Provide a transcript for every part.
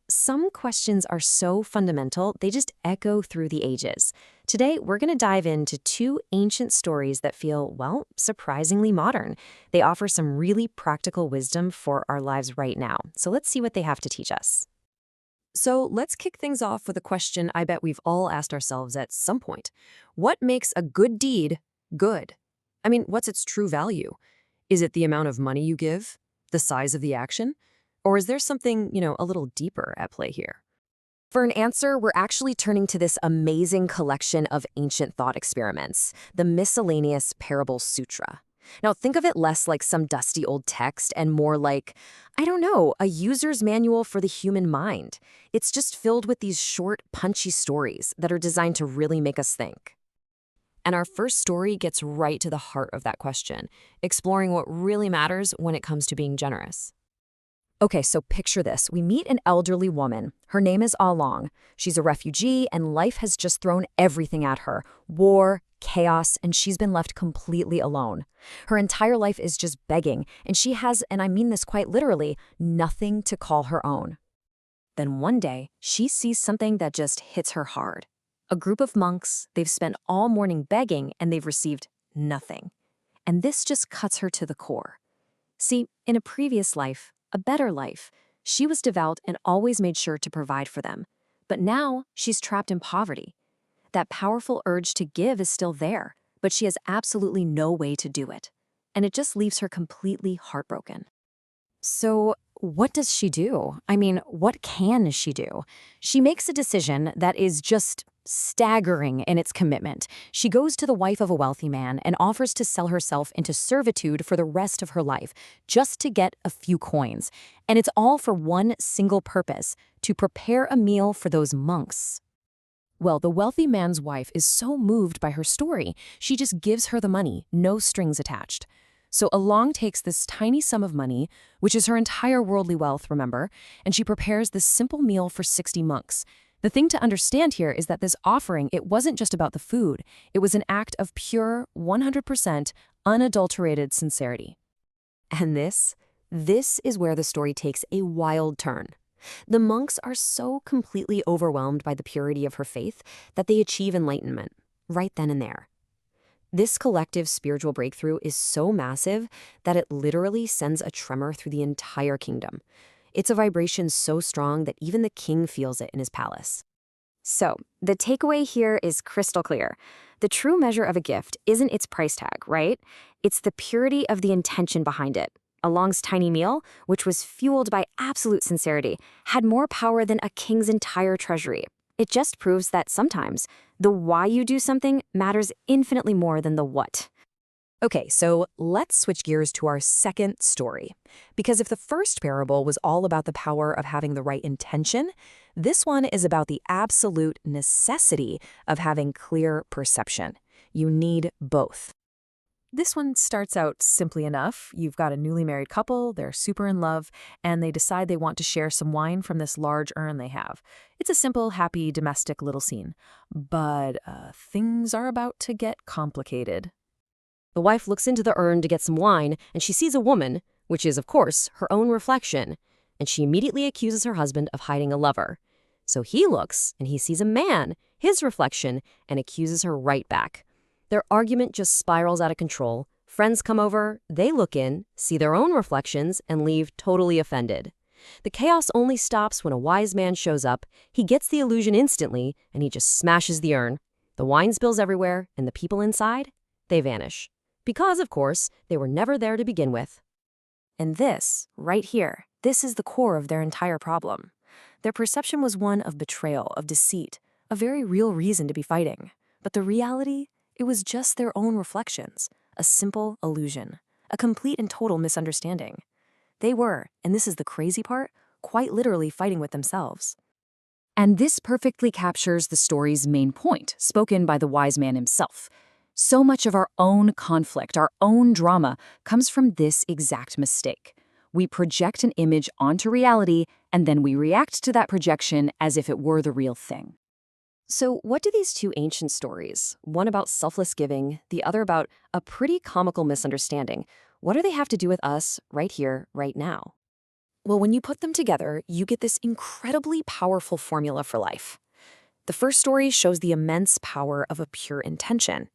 Some questions are so fundamental, they just echo through the ages. Today, we're going to dive into two ancient stories that feel, well, surprisingly modern. They offer some really practical wisdom for our lives right now. So let's see what they have to teach us. So let's kick things off with a question I bet we've all asked ourselves at some point. What makes a good deed good? I mean, what's its true value? Is it the amount of money you give? The size of the action? Or is there something, a little deeper at play here? For an answer, we're actually turning to this amazing collection of ancient thought experiments, the Miscellaneous Parables Sūtra. Now, think of it less like some dusty old text and more like, I don't know, a user's manual for the human mind. It's just filled with these short, punchy stories that are designed to really make us think. And our first story gets right to the heart of that question, exploring what really matters when it comes to being generous. Okay, so picture this. We meet an elderly woman. Her name is Along. She's a refugee, and life has just thrown everything at her. War, chaos, and she's been left completely alone. Her entire life is just begging, and she has, and I mean this quite literally, nothing to call her own. Then one day, she sees something that just hits her hard. A group of monks, they've spent all morning begging, and they've received nothing. And this just cuts her to the core. See, in a previous life, a better life, she was devout and always made sure to provide for them. But now she's trapped in poverty. That powerful urge to give is still there, but she has absolutely no way to do it. And it just leaves her completely heartbroken. So what does she do? I mean, what can she do? She makes a decision that is just staggering in its commitment. She goes to the wife of a wealthy man and offers to sell herself into servitude for the rest of her life, just to get a few coins. And it's all for one single purpose, to prepare a meal for those monks. Well, the wealthy man's wife is so moved by her story, she just gives her the money, no strings attached. So Along takes this tiny sum of money, which is her entire worldly wealth, remember, and she prepares this simple meal for 60 monks. The thing to understand here is that this offering, it wasn't just about the food. It was an act of pure, 100% unadulterated sincerity. And this is where the story takes a wild turn. The monks are so completely overwhelmed by the purity of her faith that they achieve enlightenment, right then and there. This collective spiritual breakthrough is so massive that it literally sends a tremor through the entire kingdom. It's a vibration so strong that even the king feels it in his palace. So, the takeaway here is crystal clear. The true measure of a gift isn't its price tag, right? It's the purity of the intention behind it. Along's tiny meal, which was fueled by absolute sincerity, had more power than a king's entire treasury. It just proves that sometimes the why you do something matters infinitely more than the what. Okay, so let's switch gears to our second story. Because if the first parable was all about the power of having the right intention, this one is about the absolute necessity of having clear perception. You need both. This one starts out simply enough. You've got a newly married couple, they're super in love, and they decide they want to share some wine from this large urn they have. It's a simple, happy, domestic little scene. But things are about to get complicated. The wife looks into the urn to get some wine, and she sees a woman, which is, of course, her own reflection, and she immediately accuses her husband of hiding a lover. So he looks, and he sees a man, his reflection, and accuses her right back. Their argument just spirals out of control. Friends come over, they look in, see their own reflections, and leave totally offended. The chaos only stops when a wise man shows up. He gets the illusion instantly, and he just smashes the urn. The wine spills everywhere, and the people inside, they vanish. Because, of course, they were never there to begin with. And this, right here, this is the core of their entire problem. Their perception was one of betrayal, of deceit, a very real reason to be fighting. But the reality, it was just their own reflections, a simple illusion, a complete and total misunderstanding. They were, and this is the crazy part, quite literally fighting with themselves. And this perfectly captures the story's main point, spoken by the wise man himself. So much of our own conflict, our own drama, comes from this exact mistake. We project an image onto reality, and then we react to that projection as if it were the real thing. So what do these two ancient stories, one about selfless giving, the other about a pretty comical misunderstanding, what do they have to do with us right here, right now? Well, when you put them together, you get this incredibly powerful formula for life. The first story shows the immense power of a pure intention.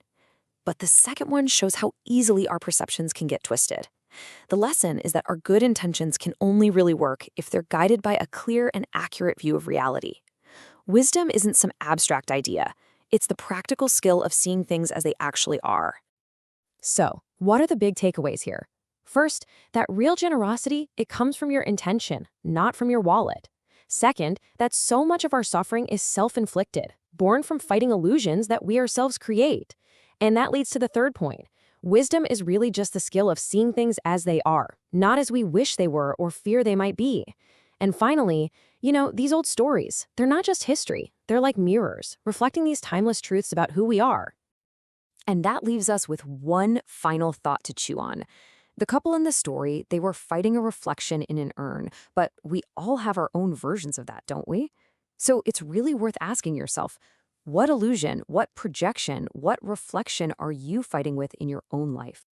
But the second one shows how easily our perceptions can get twisted. The lesson is that our good intentions can only really work if they're guided by a clear and accurate view of reality. Wisdom isn't some abstract idea. It's the practical skill of seeing things as they actually are. So, what are the big takeaways here? First, that real generosity, it comes from your intention, not from your wallet. Second, that so much of our suffering is self-inflicted, born from fighting illusions that we ourselves create. And that leads to the third point. Wisdom is really just the skill of seeing things as they are, not as we wish they were or fear they might be. And finally, these old stories, they're not just history. They're like mirrors, reflecting these timeless truths about who we are. And that leaves us with one final thought to chew on. The couple in the story, they were fighting a reflection in an urn, but we all have our own versions of that, don't we? So it's really worth asking yourself, what illusion, what projection, what reflection are you fighting with in your own life?